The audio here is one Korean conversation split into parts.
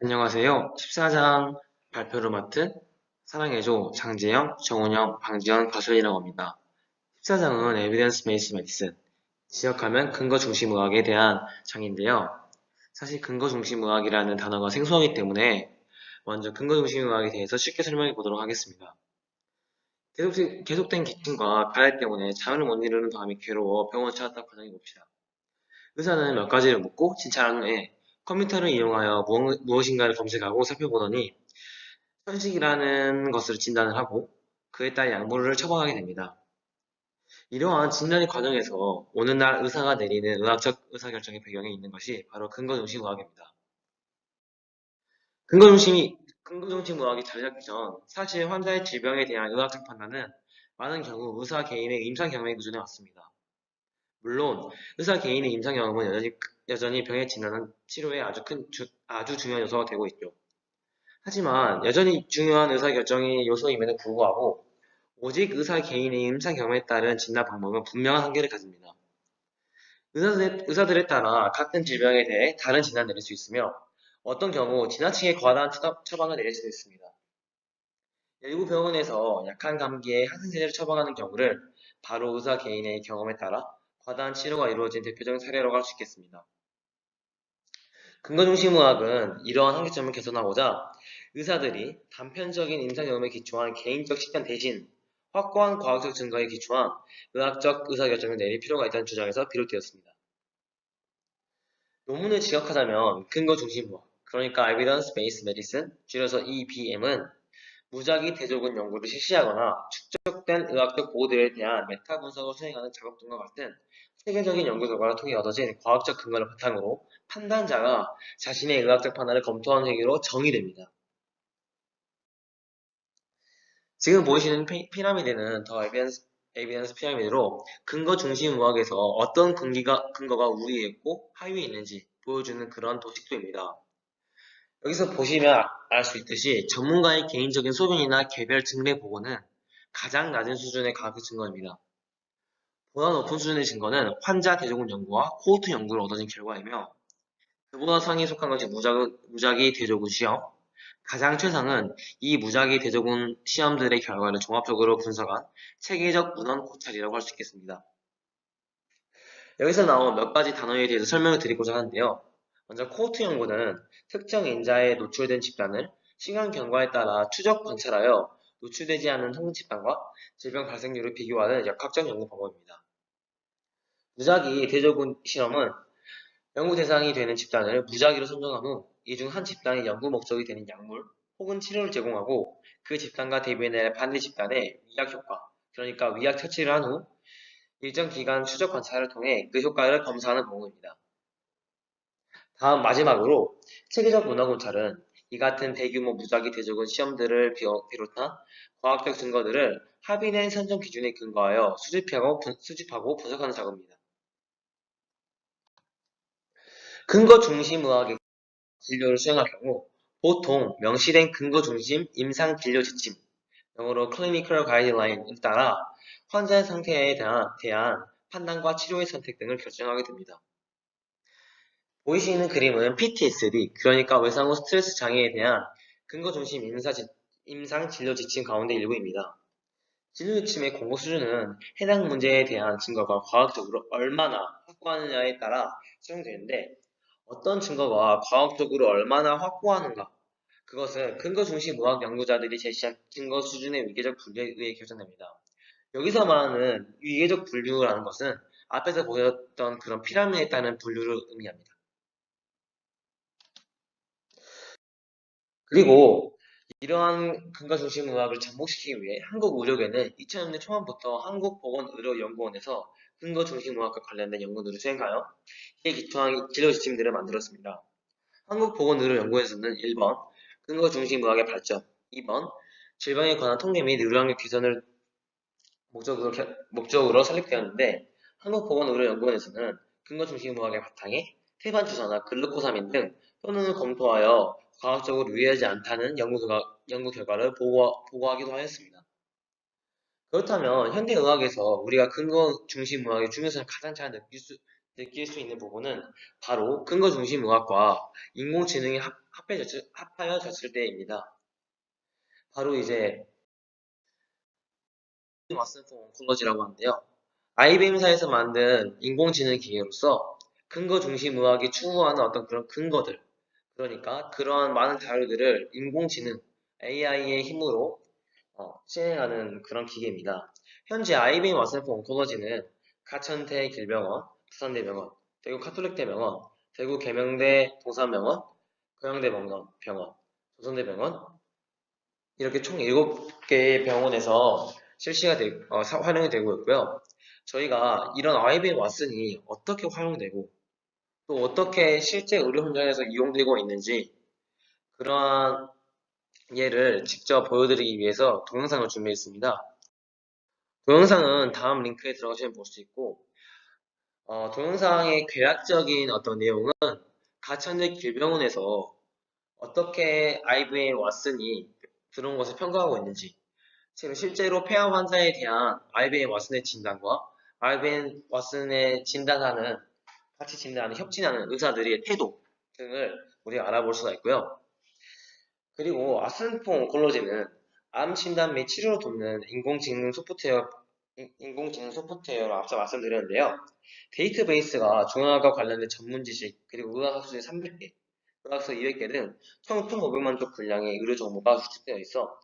안녕하세요. 14장 발표를 맡은 사랑해줘 장재영, 정훈영, 방지현, 가수이라고 합니다. 14장은 Evidence Based Medicine, 지역하면 근거 중심 의학에 대한 장인데요. 사실 근거 중심 의학이라는 단어가 생소하기 때문에 먼저 근거 중심 의학에 대해서 쉽게 설명해 보도록 하겠습니다. 계속된 기침과 가래 때문에 잠을 못 이루는 밤이 괴로워 병원 찾았다 가정해 봅시다. 의사는 몇 가지를 묻고 진찰한 후에 컴퓨터를 이용하여 무엇인가를 검색하고 살펴보더니 천식이라는 것을 진단을 하고 그에 따른 약물을 처방하게 됩니다. 이러한 진단의 과정에서 오늘날 의사가 내리는 의학적 의사결정의 배경에 있는 것이 바로 근거중심 의학입니다. 근거중심 의학이 자리 잡기 전 사실 환자의 질병에 대한 의학적 판단은 많은 경우 의사 개인의 임상 경험에 의존해 왔습니다. 물론 의사 개인의 임상 경험은 여전히 병의 진단은 치료에 아주 중요한 요소가 되고 있죠. 하지만 여전히 중요한 의사결정의 요소임에도 불구하고 오직 의사 개인의 임상 경험에 따른 진단 방법은 분명한 한계를 가집니다. 의사들에 따라 같은 질병에 대해 다른 진단을 내릴 수 있으며 어떤 경우 지나치게 과다한 처방을 내릴 수도 있습니다. 일부 병원에서 약한 감기에 항생제를 처방하는 경우를 바로 의사 개인의 경험에 따라 과다한 치료가 이루어진 대표적인 사례라고 할 수 있겠습니다. 근거중심의학은 이러한 한계점을 개선하고자 의사들이 단편적인 임상 경험에 기초한 개인적 식단 대신 확고한 과학적 증거에 기초한 의학적 의사결정을 내릴 필요가 있다는 주장에서 비롯되었습니다. 논문을 지역하자면 근거중심의학, 그러니까 Evidence Based Medicine, 줄여서 EBM은 무작위 대조군 연구를 실시하거나 축적된 의학적 보고들에 대한 메타 분석을 수행하는 작업 등과 같은 세계적인 연구 결과를 통해 얻어진 과학적 근거를 바탕으로 판단자가 자신의 의학적 판단을 검토하는 행위로 정의됩니다. 지금 보이시는 피라미드는 더 에비던스 피라미드로 근거 중심 의학에서 어떤 근거가 우위에 있고 하위에 있는지 보여주는 그런 도식도입니다. 여기서 보시면 알 수 있듯이 전문가의 개인적인 소견이나 개별 증례 보고는 가장 낮은 수준의 과학적 증거입니다. 보다 높은 수준의 증거는 환자 대조군 연구와 코호트 연구로 얻어진 결과이며 그보다 상위에 속한 것이 무작위 대조군 시험, 가장 최상은 이 무작위 대조군 시험들의 결과를 종합적으로 분석한 체계적 문헌 고찰이라고 할 수 있겠습니다. 여기서 나온 몇 가지 단어에 대해서 설명을 드리고자 하는데요. 먼저 코호트 연구는 특정 인자에 노출된 집단을 시간 경과에 따라 추적 관찰하여 노출되지 않은 항문 집단과 질병 발생률을 비교하는 역학적 연구 방법입니다. 무작위 대조군 실험은 연구 대상이 되는 집단을 무작위로 선정한 후 이 중 한 집단의 연구 목적이 되는 약물 혹은 치료를 제공하고 그 집단과 대비될 반대 집단의 위약 효과, 그러니까 위약 처치를 한 후 일정 기간 추적 관찰을 통해 그 효과를 검사하는 방법입니다. 다음 마지막으로 체계적 문화 관찰은 이 같은 대규모 무작위 대조군 시험들을 비롯한 과학적 증거들을 합의된 선정 기준에 근거하여 수집하고 분석하는 작업입니다. 근거 중심 의학의 진료를 수행할 경우 보통 명시된 근거 중심 임상 진료 지침, 영어로 Clinical Guideline에 따라 환자의 상태에 대한 판단과 치료의 선택 등을 결정하게 됩니다. 보이시는 그림은 PTSD, 그러니까 외상 후 스트레스 장애에 대한 근거 중심 임상 진료 지침 가운데 일부입니다. 진료 지침의 공고 수준은 해당 문제에 대한 증거가 과학적으로 얼마나 확고하느냐에 따라 수정되는데 어떤 증거가 과학적으로 얼마나 확고하는가, 그것은 근거 중심 의학 연구자들이 제시한 증거 수준의 위계적 분류에 의해 결정됩니다. 여기서 말하는 위계적 분류라는 것은 앞에서 보였던 그런 피라미드에 따른 분류를 의미합니다. 그리고 이러한 근거 중심 의학을 접목시키기 위해 한국 의료계는 2000년대 초반부터 한국보건의료연구원에서 근거 중심 의학과 관련된 연구들을 수행하여 이에 기초한 진료 지침들을 만들었습니다. 한국보건의료연구원에서는 1번 근거 중심 의학의 발전, 2번 질병에 관한 통계 및 의료학력 개선을 목적으로 설립되었는데 한국보건의료연구원에서는 근거 중심 의학의 바탕에 태반 주사나 글루코사민 등 효능을 검토하여 과학적으로 유의하지 않다는 연구 결과를 보고하기도 하였습니다. 그렇다면 현대의학에서 우리가 근거 중심 의학의 중요성을 가장 잘 느낄 수 있는 부분은 바로 근거 중심 의학과 인공지능의 합하여졌을 때입니다. 바로 이제 왓슨 폰 콜러지라고 하는데요. IBM사에서 만든 인공지능 기계로서 근거 중심 의학이 추구하는 어떤 그런 근거들, 그러니까 그런 많은 자료들을 인공지능 AI의 힘으로 실행하는 그런 기계입니다. 현재 IBM 왓슨 폰 콜러지는 가천대 길병원, 부산대병원, 대구 카톨릭대병원, 대구 계명대 동산병원, 고양대병원, 조선대병원 이렇게 총 7개의 병원에서 활용이 되고 있고요. 저희가 이런 IBM 왓슨이 어떻게 활용되고 또 어떻게 실제 의료 현장에서 이용되고 있는지 그러한 예를 직접 보여드리기 위해서 동영상을 준비했습니다. 동영상은 다음 링크에 들어가시면 볼 수 있고 동영상의 괴략적인 어떤 내용은 가천대 길병원에서 어떻게 IBM 왓슨이 들어온 것을 평가하고 있는지 지금 실제로 폐암 환자에 대한 IBM 왓슨의 진단과 IBM 왓슨의 같이 진단하는, 협진하는 의사들의 태도 등을 우리가 알아볼 수가 있고요. 그리고 왓슨폰 온콜로지는 암 진단 및 치료를 돕는 인공지능 소프트웨어로 앞서 말씀드렸는데요. 데이터베이스가 종양학과 관련된 전문 지식, 그리고 의학학 수지 300개, 의학서 200개 등 총 1,500만 쪽 분량의 의료 정보가 수집되어 있어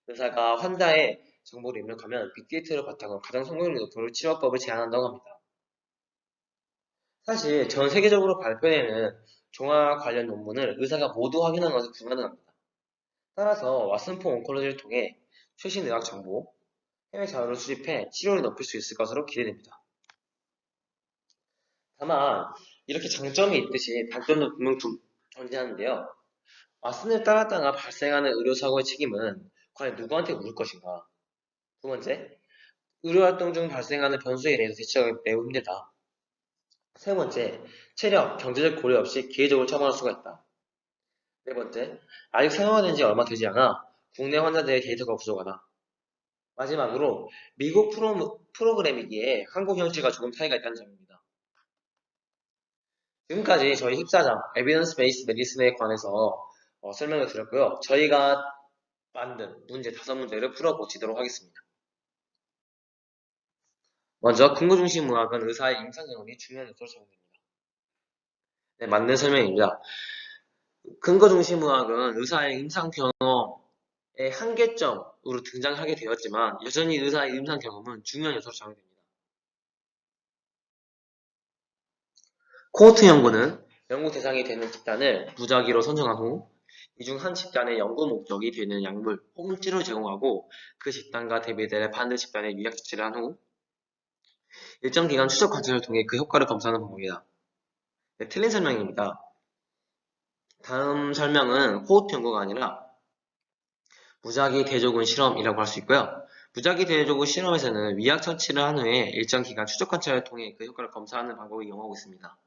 의사가 환자의 정보를 입력하면 빅데이터를 바탕으로 가장 성공률이 높은 치료법을 제안한다고 합니다. 사실 전 세계적으로 발표되는 종합 관련 논문을 의사가 모두 확인하는 것은 불가능합니다. 따라서 왓슨폰 온콜로지를 통해 최신 의학 정보, 해외 자료를 수집해 치료를 높일 수 있을 것으로 기대됩니다. 다만 이렇게 장점이 있듯이 단점도 분명 존재하는데요. 왓슨을 따랐다가 발생하는 의료사고의 책임은 과연 누구한테 물을 것인가? 두 번째, 의료활동 중 발생하는 변수에 대해서 대처하기 매우 힘들다. 세 번째, 체력, 경제적 고려 없이 기회적으로 처방할 수가 있다. 네 번째, 아직 상용화된 지 얼마 되지 않아 국내 환자들의 데이터가 부족하다. 마지막으로 미국 프로그램이기에 한국 형식과 조금 차이가 있다는 점입니다. 지금까지 저희 14장 에비던스 베이스 메디슨에 관해서 설명을 드렸고요. 저희가 만든 문제 5문제를 풀어보시도록 하겠습니다. 먼저 근거 중심 의학은 의사의 임상 경험이 중요한 요소로 작용됩니다. 네, 맞는 설명입니다. 근거 중심 의학은 의사의 임상 경험의 한계점으로 등장하게 되었지만 여전히 의사의 임상 경험은 중요한 요소로 작용됩니다. 코호트 연구는 연구 대상이 되는 집단을 무작위로 선정한 후 이 중 한 집단의 연구 목적이 되는 약물 혹은 치료를 제공하고 그 집단과 대비될 반대 집단의 유약 조치를 한 후 일정 기간 추적 관찰을 통해 그 효과를 검사하는 방법이다. 네, 틀린 설명입니다. 다음 설명은 코호트 연구가 아니라 무작위 대조군 실험이라고 할 수 있고요. 무작위 대조군 실험에서는 위약 처치를 한 후에 일정 기간 추적 관찰을 통해 그 효과를 검사하는 방법을 이용하고 있습니다.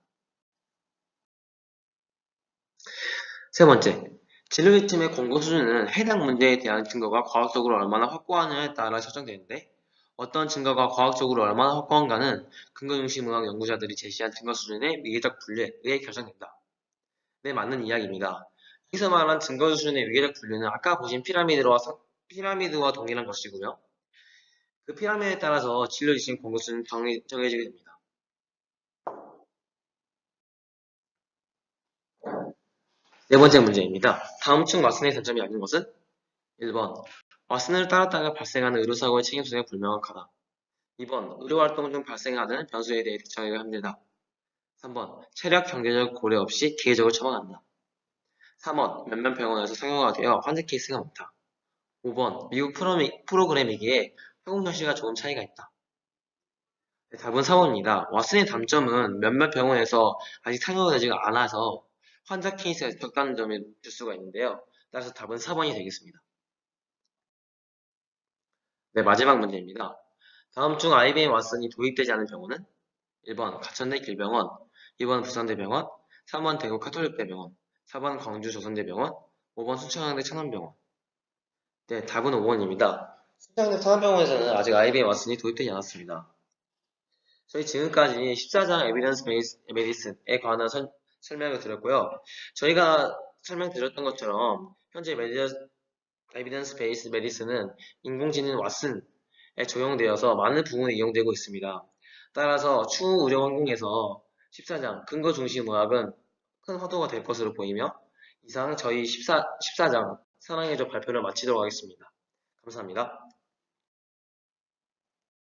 세 번째, 진로 시스템의 공고 수준은 해당 문제에 대한 증거가 과학적으로 얼마나 확고하느냐에 따라 설정되는데 어떤 증거가 과학적으로 얼마나 확고한가는 근거 중심 의학 연구자들이 제시한 증거 수준의 위계적 분류에 의해 결정된다. 네, 맞는 이야기입니다. 여기서 말한 증거 수준의 위계적 분류는 아까 보신 피라미드와 동일한 것이고요. 그 피라미드에 따라서 진료 지침 공고 수준은 정해지게 됩니다. 네 번째 문제입니다. 다음층 왓슨의 단점이 아닌 것은? 1번. 왓슨을 따랐다가 발생하는 의료사고의 책임성이 불명확하다. 2번. 의료활동 중 발생하는 변수에 대해 대처하기가 힘들다. 3번. 체력 경제적 고려 없이 기계적으로 처방한다. 3번. 몇몇 병원에서 상용화가 되어 환자 케이스가 많다. 5번. 미국 프로그램이기에 한국 형식과 조금 차이가 있다. 네, 답은 4번입니다. 왓슨의 단점은 몇몇 병원에서 아직 상용화되지가 않아서 환자 케이스가 적다는 점을 줄 수가 있는데요. 따라서 답은 4번이 되겠습니다. 네, 마지막 문제입니다. 다음 중 IBM 왓슨이 도입되지 않은 병원은? 1번 가천대 길병원, 2번 부산대병원, 3번 대구 카톨릭대병원, 4번 광주 조선대병원, 5번 순천향대 천안병원. 네, 답은 5번입니다. 순천향대 천안병원에서는 아직 IBM 왓슨이 도입되지 않았습니다. 저희 지금까지 14장 에비던스 베이스 메디슨에 관한 설명을 드렸고요. 저희가 설명드렸던 것처럼 현재 에비던스 베이스 메디슨은 인공지능 왓슨에 적용되어서 많은 부분에 이용되고 있습니다. 따라서 추후 의료 환경에서 14장 근거 중심 의학은 큰 화두가 될 것으로 보이며 이상 저희 14장 사랑해줘 발표를 마치도록 하겠습니다. 감사합니다.